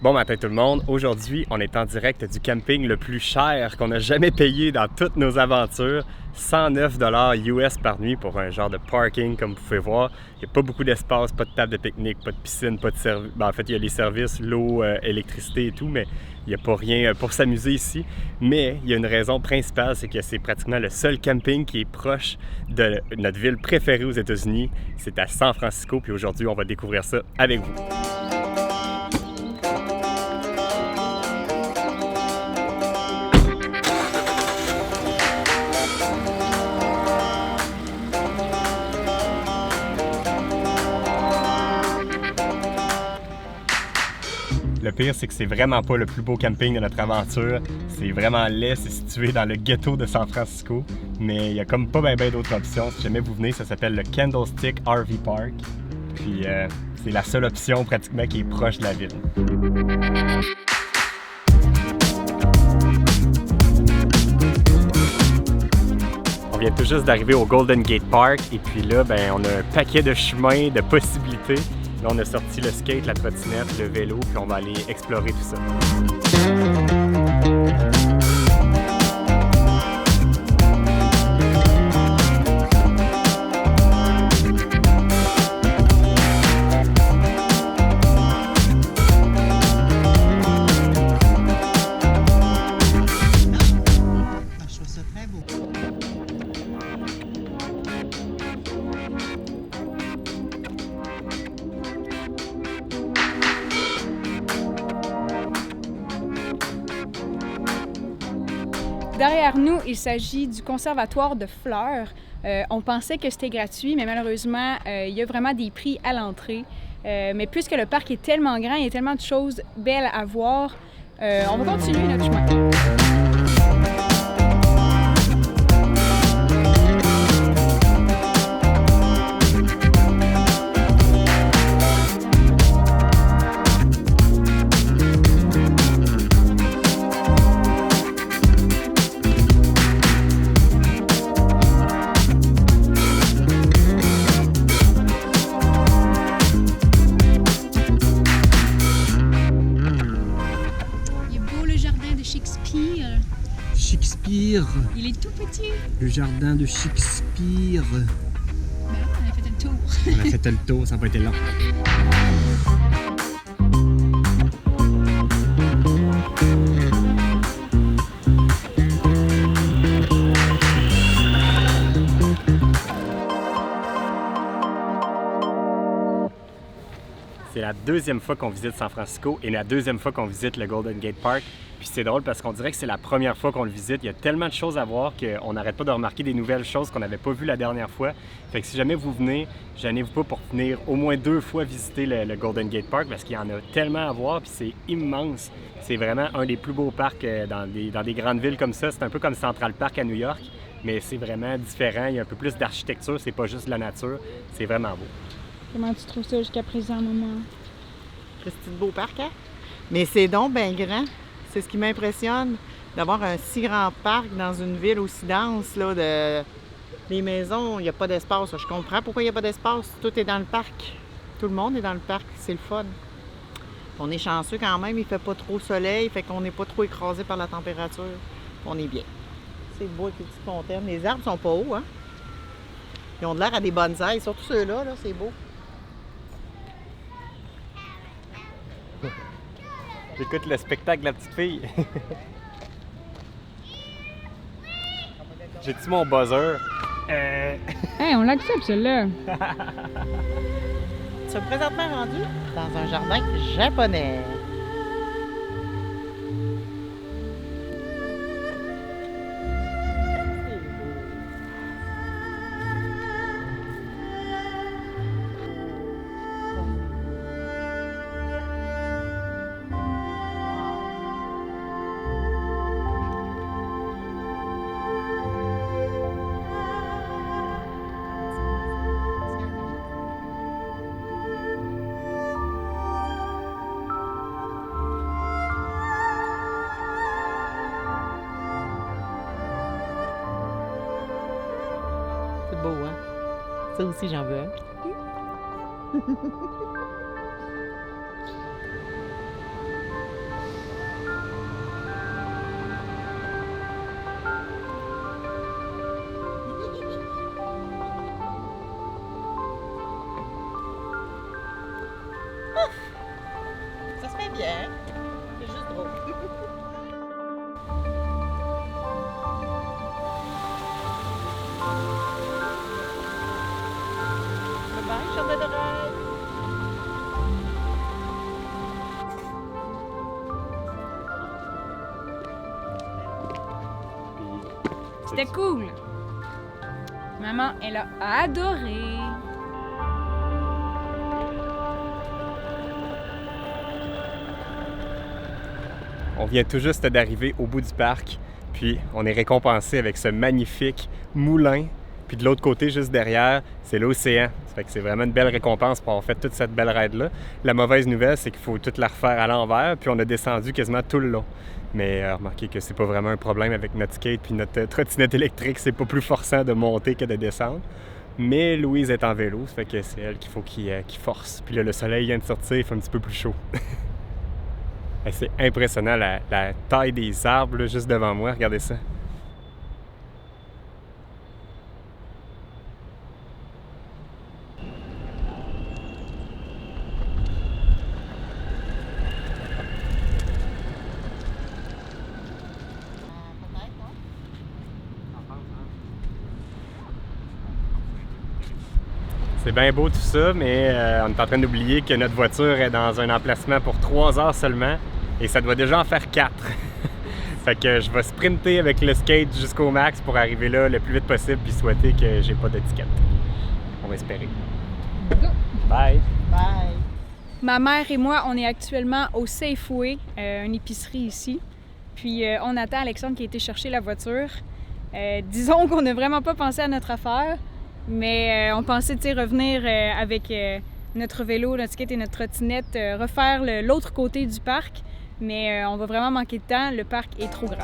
Bon matin tout le monde, aujourd'hui on est en direct du camping le plus cher qu'on a jamais payé dans toutes nos aventures, 109 $ US par nuit pour un genre de parking comme vous pouvez voir. Il n'y a pas beaucoup d'espace, pas de table de pique-nique, pas de piscine, pas de service. En fait il y a les services, l'eau, électricité et tout, mais il n'y a pas rien pour s'amuser ici. Mais il y a une raison principale, c'est que c'est pratiquement le seul camping qui est proche de notre ville préférée aux États-Unis. C'est à San Francisco, puis aujourd'hui on va découvrir ça avec vous. Le pire, c'est que c'est vraiment pas le plus beau camping de notre aventure. C'est vraiment laid, c'est situé dans le ghetto de San Francisco. Mais il y a comme pas bien d'autres options. Si jamais vous venez, ça s'appelle le Candlestick RV Park. Puis c'est la seule option pratiquement qui est proche de la ville. On vient tout juste d'arriver au Golden Gate Park. Et puis là, on a un paquet de chemins, de possibilités. Là, on a sorti le skate, la trottinette, le vélo, puis on va aller explorer tout ça. Je trouve ça très beau. Derrière nous, il s'agit du conservatoire de fleurs. On pensait que c'était gratuit, mais malheureusement, il y a vraiment des prix à l'entrée. Mais puisque le parc est tellement grand, il y a tellement de choses belles à voir, on va continuer notre chemin. Shakespeare. Il est tout petit. Le jardin de Shakespeare. On a fait le tour. On a fait le tour, ça n'a pas été long. C'est la deuxième fois qu'on visite San Francisco et la deuxième fois qu'on visite le Golden Gate Park. Puis c'est drôle parce qu'on dirait que c'est la première fois qu'on le visite. Il y a tellement de choses à voir qu'on n'arrête pas de remarquer des nouvelles choses qu'on n'avait pas vues la dernière fois. Fait que si jamais vous venez, gênez-vous pas pour venir au moins 2 fois visiter le Golden Gate Park parce qu'il y en a tellement à voir puis c'est immense. C'est vraiment un des plus beaux parcs dans des grandes villes comme ça. C'est un peu comme Central Park à New York, mais c'est vraiment différent. Il y a un peu plus d'architecture, c'est pas juste de la nature. C'est vraiment beau. Comment tu trouves ça jusqu'à présent, maman? C'est un beau parc, hein? Mais c'est donc bien grand. C'est ce qui m'impressionne, d'avoir un si grand parc dans une ville aussi dense. Là, les maisons, il n'y a pas d'espace. Je comprends pourquoi il n'y a pas d'espace. Tout est dans le parc. Tout le monde est dans le parc. C'est le fun. On est chanceux quand même. Il ne fait pas trop soleil, fait qu'on n'est pas trop écrasé par la température. On est bien. C'est beau avec les petites fontaines. Les arbres sont pas hauts, hein? Ils ont de l'air à des bonsaïs. Surtout ceux-là, là, c'est beau. J'écoute le spectacle de la petite fille. J'ai-tu mon buzzer? Hey, on l'accepte, celle-là. Nous sommes présentement rendus dans un jardin japonais. C'est beau, hein? Ça aussi, j'en veux un. hein? C'est juste drôle. Bye, Charlotte de rêve. C'était cool. Maman, elle a adoré. On vient tout juste d'arriver au bout du parc, puis on est récompensé avec ce magnifique moulin. Puis de l'autre côté, juste derrière, c'est l'océan. Ça fait que c'est vraiment une belle récompense pour avoir fait toute cette belle raid-là. La mauvaise nouvelle, c'est qu'il faut tout la refaire à l'envers, puis on a descendu quasiment tout le long. Mais remarquez que c'est pas vraiment un problème avec notre skate puis notre trottinette électrique. C'est pas plus forçant de monter que de descendre. Mais Louise est en vélo, ça fait que c'est elle qu'il faut qu'il force. Puis là, le soleil vient de sortir, il fait un petit peu plus chaud. C'est impressionnant la taille des arbres là, juste devant moi. Regardez ça. C'est bien beau tout ça, mais on est en train d'oublier que notre voiture est dans un emplacement pour 3 heures seulement et ça doit déjà en faire 4. Fait que je vais sprinter avec le skate jusqu'au max pour arriver là le plus vite possible puis souhaiter que j'ai pas d'étiquette. On va espérer. Go! Bye! Bye! Ma mère et moi, on est actuellement au Safeway, une épicerie ici. Puis on attend Alexandre qui a été chercher la voiture. Disons qu'on n'a vraiment pas pensé à notre affaire. Mais on pensait revenir avec notre vélo, notre skate et notre trottinette, refaire l'autre côté du parc. Mais on va vraiment manquer de temps, le parc est trop grand.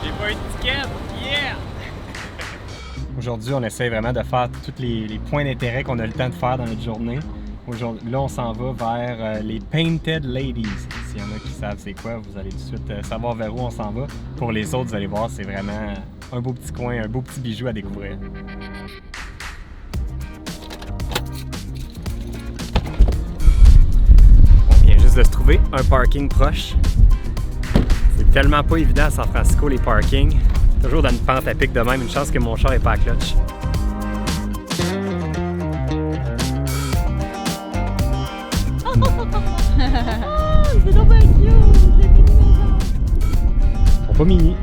J'ai pas une étiquette! Yeah! Aujourd'hui, on essaie vraiment de faire tous les points d'intérêt qu'on a le temps de faire dans notre journée. Là, on s'en va vers les Painted Ladies. S'il y en a qui savent c'est quoi, vous allez tout de suite savoir vers où on s'en va. Pour les autres, vous allez voir, c'est vraiment un beau petit coin, un beau petit bijou à découvrir. On vient juste de se trouver un parking proche. C'est tellement pas évident à San Francisco, les parkings. Toujours dans une pente à pic de même, une chance que mon char n'est pas à clutch. C'est donc bien cute! Ils sont pas mini.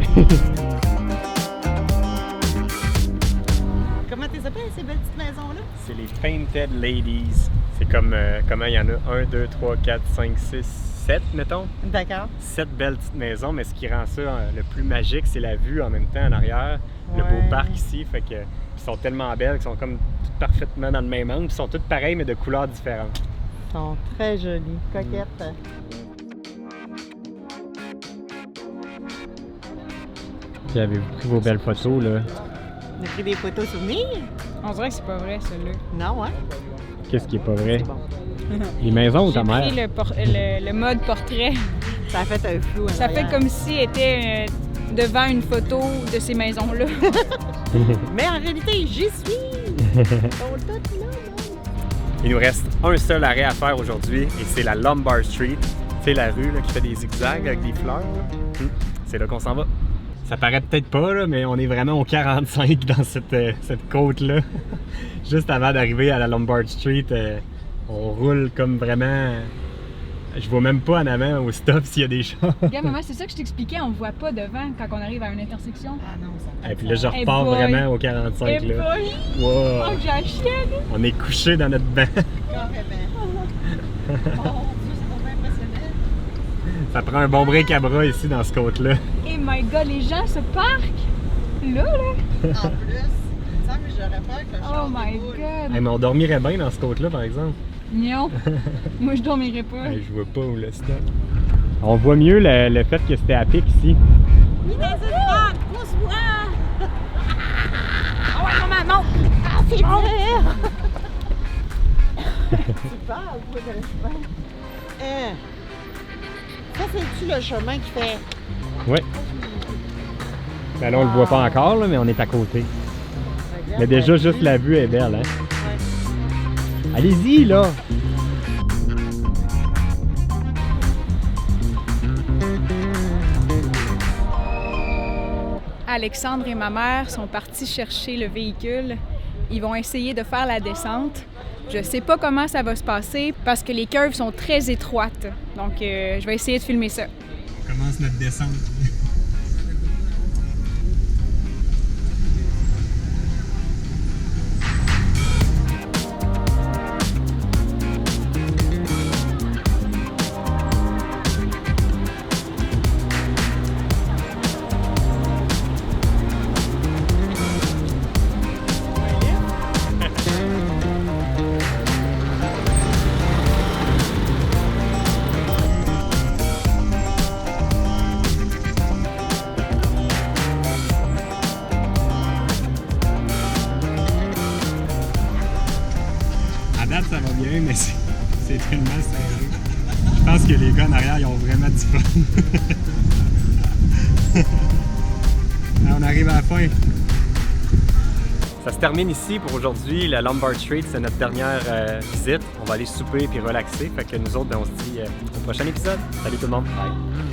Comment tu appelles ces belles petites maisons-là? C'est les Painted Ladies. C'est comme, comment il y en a 1, 2, 3, 4, 5, 6, 7, mettons. D'accord. 7 belles petites maisons, mais ce qui rend ça le plus magique, c'est la vue en même temps en arrière. Le beau Ouais. parc ici, fait que ils sont tellement belles, qu'ils sont comme toutes parfaitement dans le même angle. Ils sont toutes pareilles, mais de couleurs différentes. Ils sont très jolies, coquettes. Puis avez-vous pris vos belles photos, là? On a pris des photos souvenirs? On dirait que c'est pas vrai, celui-là. Non, hein? Qu'est-ce qui est pas vrai? C'est bon. Les maisons ou J'ai ta mère? pris le mode portrait. Ça a fait un flou. Ça fait comme si était devant une photo de ces maisons-là. Mais en réalité, j'y suis! Ils sont toutes là, Il nous reste un seul arrêt à faire aujourd'hui et c'est la Lombard Street. C'est la rue là, qui fait des zigzags avec des fleurs. Là. C'est là qu'on s'en va. Ça paraît peut-être pas, là, mais on est vraiment au 45 dans cette côte-là. Juste avant d'arriver à la Lombard Street, on roule comme vraiment... Je vois même pas en avant au stop s'il y a des chars. Regarde, maman, c'est ça que je t'expliquais, on voit pas devant quand on arrive à une intersection. Ah non, ça Et puis là, je Hey repars boy. vraiment au 45. Et Là. boy! Wow. Oh, j'ai la chienne! On est couché dans notre banc. carrément. Oh mon Dieu, c'est vraiment impressionnant. Ça prend un bon break à bras ici dans ce côte-là. Et my god, les gens se parquent! Là, là! En plus, il me semble que j'aurais peur que le Oh char my déboule. god! Hey, mais on dormirait bien dans ce côte-là, par exemple. Non! Moi, je dormirais pas. Hey, je vois pas où le stop. On voit mieux le fait que c'était à pic ici. Il est dans une pente, pousse-moi! Ah ouais, maman, monte! Ah, c'est dur! Tu parles, toi, de l'espace. Ça, c'est-tu le chemin qui fait Oui. Ben là, on le voit pas encore, là, mais on est à côté. Mais déjà, juste la vue est belle, hein? Allez-y, là! Alexandre et ma mère sont partis chercher le véhicule. Ils vont essayer de faire la descente. Je sais pas comment ça va se passer parce que les curves sont très étroites. Donc, je vais essayer de filmer ça. On commence notre descente. À date, ça va bien, mais c'est tellement serré. Je pense que les gars en arrière, ils ont vraiment du fun. On arrive à la fin. Ça se termine ici pour aujourd'hui. La Lombard Street, c'est notre dernière visite. On va aller souper puis relaxer. Fait que nous autres, ben, on se dit au prochain épisode. Salut tout le monde. Bye.